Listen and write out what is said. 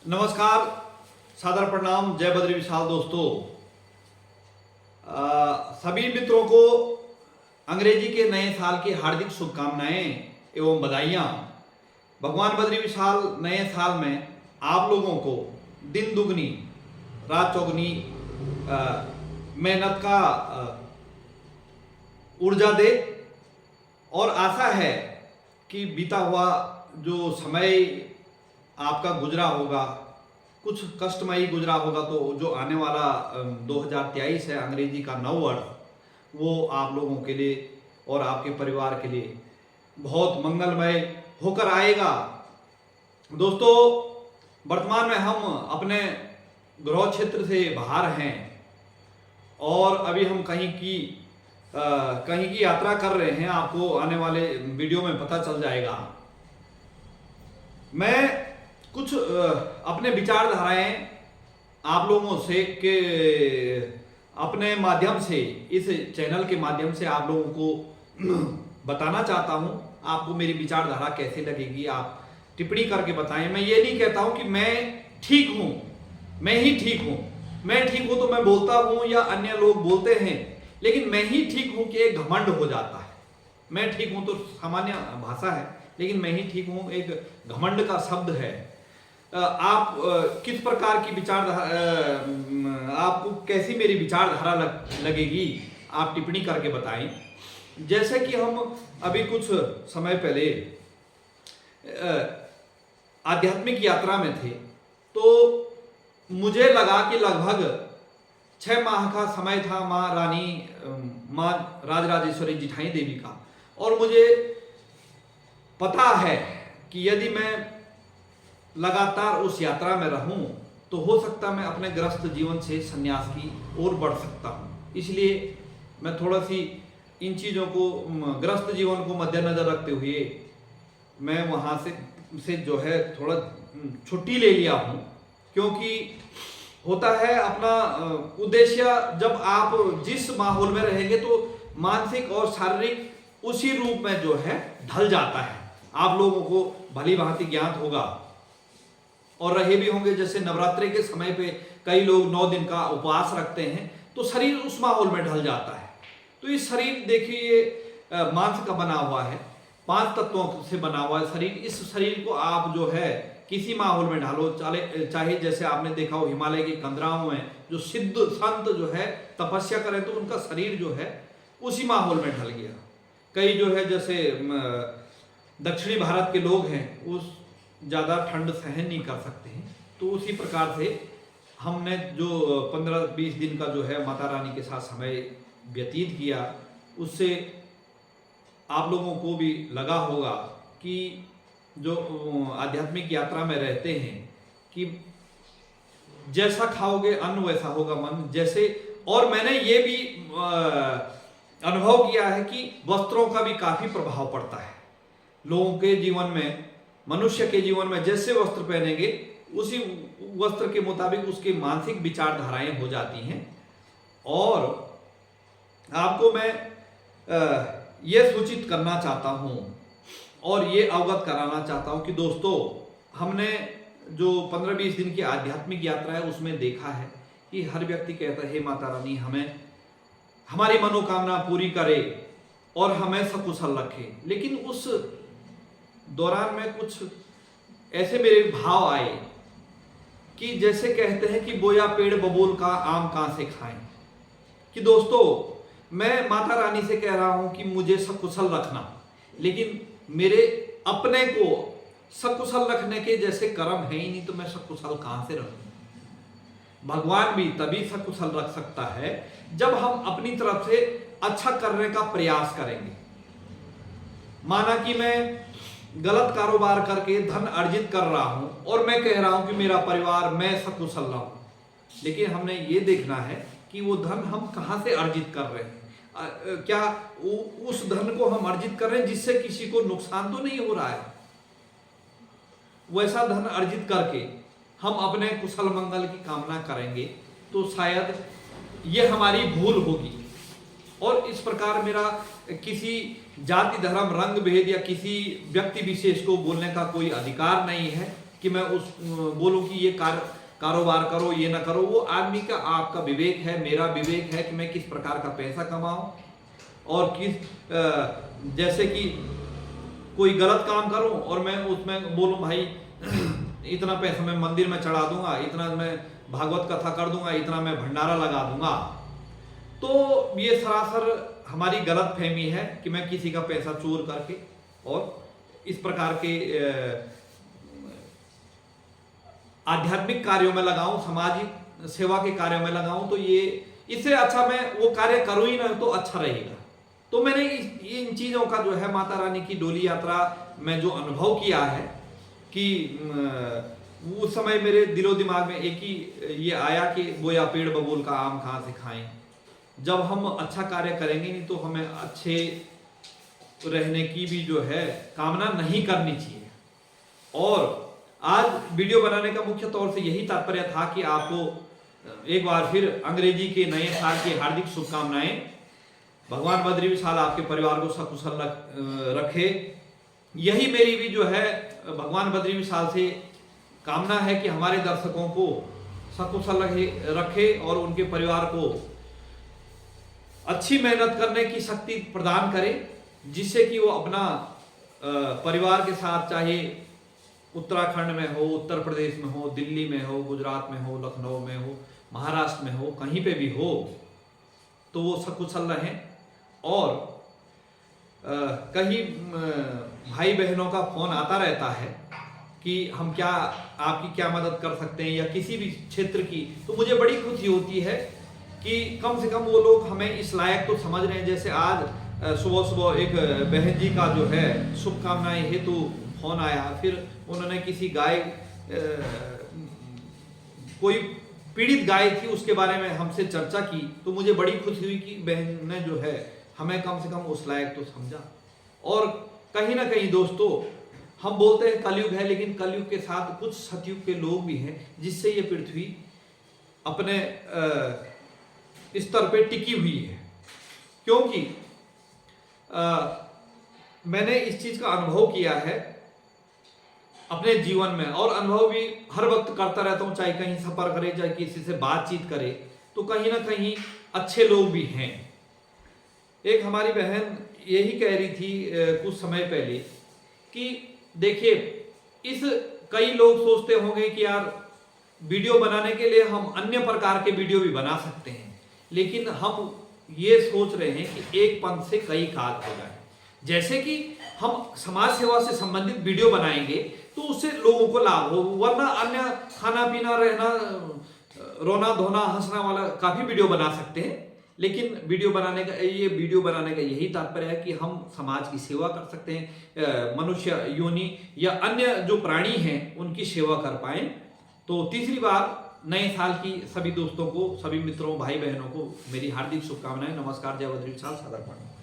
नमस्कार, सादर प्रणाम, जय बद्री विशाल दोस्तों। सभी मित्रों को अंग्रेजी के नए साल की हार्दिक शुभकामनाएं एवं बधाइयाँ। भगवान बद्री विशाल नए साल में आप लोगों को दिन दुगनी रात चौगनी मेहनत का ऊर्जा दे और आशा है कि बीता हुआ जो समय आपका गुजरा होगा, कुछ कष्टमयी गुजरा होगा, तो जो आने वाला 2023 है अंग्रेजी का नव वर्ष, वो आप लोगों के लिए और आपके परिवार के लिए बहुत मंगलमय होकर आएगा। दोस्तों, वर्तमान में हम अपने गृह क्षेत्र से बाहर हैं और अभी हम कहीं की यात्रा कर रहे हैं। आपको आने वाले वीडियो में पता चल जाएगा। मैं कुछ अपने विचारधाराएं आप लोगों से के अपने माध्यम से, इस चैनल के माध्यम से आप लोगों को बताना चाहता हूं। आपको मेरी विचारधारा कैसे लगेगी आप टिप्पणी करके बताएं। मैं ये नहीं कहता हूं कि मैं ठीक हूं, मैं ही ठीक हूं। मैं ठीक हूं तो मैं बोलता हूं या अन्य लोग बोलते हैं, लेकिन मैं ही ठीक हूं कि एक घमंड हो जाता है। मैं ठीक हूं तो सामान्य भाषा है, लेकिन मैं ही ठीक हूं एक घमंड का शब्द है। आप किस प्रकार की विचारधारा, आपको कैसी मेरी विचारधारा लगेगी, आप टिप्पणी करके बताएं। जैसे कि हम अभी कुछ समय पहले आध्यात्मिक यात्रा में थे, तो मुझे लगा कि लगभग 6 माह का समय था माँ राजराजेश्वरी जिठाई देवी का, और मुझे पता है कि यदि मैं लगातार उस यात्रा में रहूं तो हो सकता मैं अपने ग्रस्त जीवन से संन्यास की ओर बढ़ सकता हूं। इसलिए मैं थोड़ा सी इन चीज़ों को, ग्रस्त जीवन को मद्देनजर रखते हुए मैं वहां से जो है थोड़ा छुट्टी ले लिया हूं। क्योंकि होता है अपना उद्देश्य, जब आप जिस माहौल में रहेंगे तो मानसिक और शारीरिक उसी रूप में जो है ढल जाता है। आप लोगों को भली भांति ज्ञात होगा और रहे भी होंगे, जैसे नवरात्रि के समय पे कई लोग 9 दिन का उपवास रखते हैं, तो शरीर उस माहौल में ढल जाता है। तो ये शरीर देखिए मांस का बना हुआ है, 5 तत्वों से बना हुआ है शरीर। इस शरीर को आप जो है किसी माहौल में ढालो, चाहे जैसे आपने देखा हो हिमालय की कंदराओं में जो सिद्ध संत जो है तपस्या करें तो उनका शरीर जो है उसी माहौल में ढल गया। कई जो है जैसे दक्षिणी भारत के लोग हैं, उस ज़्यादा ठंड सहन नहीं कर सकते हैं, तो उसी प्रकार से हमने जो 15-20 दिन का जो है माता रानी के साथ समय व्यतीत किया, उससे आप लोगों को भी लगा होगा कि जो आध्यात्मिक यात्रा में रहते हैं कि जैसा खाओगे अन्न वैसा होगा मन। जैसे, और मैंने ये भी अनुभव किया है कि वस्त्रों का भी काफ़ी प्रभाव पड़ता है लोगों के जीवन में। मनुष्य के जीवन में जैसे वस्त्र पहनेंगे उसी वस्त्र के मुताबिक उसकी मानसिक विचारधाराएं हो जाती हैं। और आपको मैं ये सूचित करना चाहता हूं और ये अवगत कराना चाहता हूं कि दोस्तों, हमने जो 15-20 दिन की आध्यात्मिक यात्रा है उसमें देखा है कि हर व्यक्ति कहता है, हे माता रानी हमें हमारी मनोकामना पूरी करे और हमें सकुशल रखे। लेकिन उस दौरान में कुछ ऐसे मेरे भाव आए कि जैसे कहते हैं कि बोया पेड़ बबूल का आम कहां से खाएं। कि दोस्तों, मैं माता रानी से कह रहा हूं कि मुझे सकुशल रखना, लेकिन मेरे अपने को सकुशल रखने के जैसे कर्म है ही नहीं, तो मैं सकुशल कहां से रखूं। भगवान भी तभी सकुशल रख सकता है जब हम अपनी तरफ से अच्छा करने का प्रयास करेंगे। माना कि मैं गलत कारोबार करके धन अर्जित कर रहा हूं और मैं कह रहा हूं कि मेरा परिवार, मैं सकुशल रहूं, लेकिन हमने ये देखना है कि वो धन हम कहां से अर्जित कर रहे हैं। क्या उस धन को हम अर्जित कर रहे हैं जिससे किसी को नुकसान तो नहीं हो रहा है। वैसा धन अर्जित करके हम अपने कुशल मंगल की कामना करेंगे तो शायद ये हमारी भूल होगी। और इस प्रकार मेरा किसी जाति धर्म रंग भेद या किसी व्यक्ति विशेष को बोलने का कोई अधिकार नहीं है। कि मैं उस बोलूं कि ये कारोबार करो, ये ना करो। वो आदमी का, आपका विवेक है, मेरा विवेक है कि मैं किस प्रकार का पैसा कमाऊं और किस जैसे कि कोई गलत काम करूं और मैं उसमें बोलूं भाई इतना पैसा मैं मंदिर में चढ़ा दूंगा, इतना मैं भागवत कथा कर दूंगा, इतना मैं भंडारा लगा दूंगा। तो ये सरासर हमारी गलत फहमी है कि मैं किसी का पैसा चोर करके और इस प्रकार के आध्यात्मिक कार्यों में लगाऊं, सामाजिक सेवा के कार्यों में लगाऊं, तो ये इससे अच्छा मैं वो कार्य करूं ही ना तो अच्छा रहेगा। तो मैंने इन चीज़ों का जो है माता रानी की डोली यात्रा में जो अनुभव किया है कि उस समय मेरे दिलो दिमाग में एक ही ये आया कि बोया पेड़ बबूल का आम कहाँ से खाएं। जब हम अच्छा कार्य करेंगे नहीं तो हमें अच्छे रहने की भी जो है कामना नहीं करनी चाहिए। और आज वीडियो बनाने का मुख्य तौर से यही तात्पर्य था कि आपको एक बार फिर अंग्रेजी के नए साल की हार्दिक शुभकामनाएं। भगवान बद्री विशाल आपके परिवार को सकुशल रखे, यही मेरी भी जो है भगवान बद्री विशाल से कामना है कि हमारे दर्शकों को सकुशल रखे और उनके परिवार को अच्छी मेहनत करने की शक्ति प्रदान करे, जिससे कि वो अपना परिवार के साथ, चाहे उत्तराखंड में हो, उत्तर प्रदेश में हो, दिल्ली में हो, गुजरात में हो, लखनऊ में हो, महाराष्ट्र में हो, कहीं पे भी हो, तो वो सकुशल रहें। और कहीं भाई बहनों का फोन आता रहता है कि हम क्या, आपकी क्या मदद कर सकते हैं या किसी भी क्षेत्र की, तो मुझे बड़ी खुशी होती है कि कम से कम वो लोग हमें इस लायक तो समझ रहे हैं। जैसे आज सुबह सुबह एक बहन जी का जो है शुभकामनाएं हेतु फोन आया, फिर उन्होंने किसी गाय, कोई पीड़ित गाय थी, उसके बारे में हमसे चर्चा की, तो मुझे बड़ी खुशी हुई कि बहन ने जो है हमें कम से कम उस लायक तो समझा। और कहीं ना कहीं दोस्तों, हम बोलते हैं कलयुग है, लेकिन कलयुग के साथ कुछ सतयुग के लोग भी हैं, जिससे ये पृथ्वी अपने स्तर पे टिकी हुई है। क्योंकि मैंने इस चीज का अनुभव किया है अपने जीवन में, और अनुभव भी हर वक्त करता रहता हूँ, चाहे कहीं सफर करे, चाहे किसी से बातचीत करे, तो कहीं ना कहीं अच्छे लोग भी हैं। एक हमारी बहन यही कह रही थी कुछ समय पहले कि देखिए, इस कई लोग सोचते होंगे कि यार वीडियो बनाने के लिए हम अन्य प्रकार के वीडियो भी बना सकते हैं, लेकिन हम ये सोच रहे हैं कि एक पंथ से कई काज हो जाए। जैसे कि हम समाज सेवा से संबंधित वीडियो बनाएंगे तो उससे लोगों को लाभ हो, वरना अन्य खाना पीना, रहना, रोना धोना, हंसना वाला काफी वीडियो बना सकते हैं। लेकिन वीडियो बनाने का यही तात्पर्य है कि हम समाज की सेवा कर सकते हैं, मनुष्य योनि या अन्य जो प्राणी हैं उनकी सेवा कर पाए। तो तीसरी बार नए साल की सभी दोस्तों को, सभी मित्रों, भाई बहनों को मेरी हार्दिक शुभकामनाएं। नमस्कार, जय बद्री विशाल, सादर प्रणाम।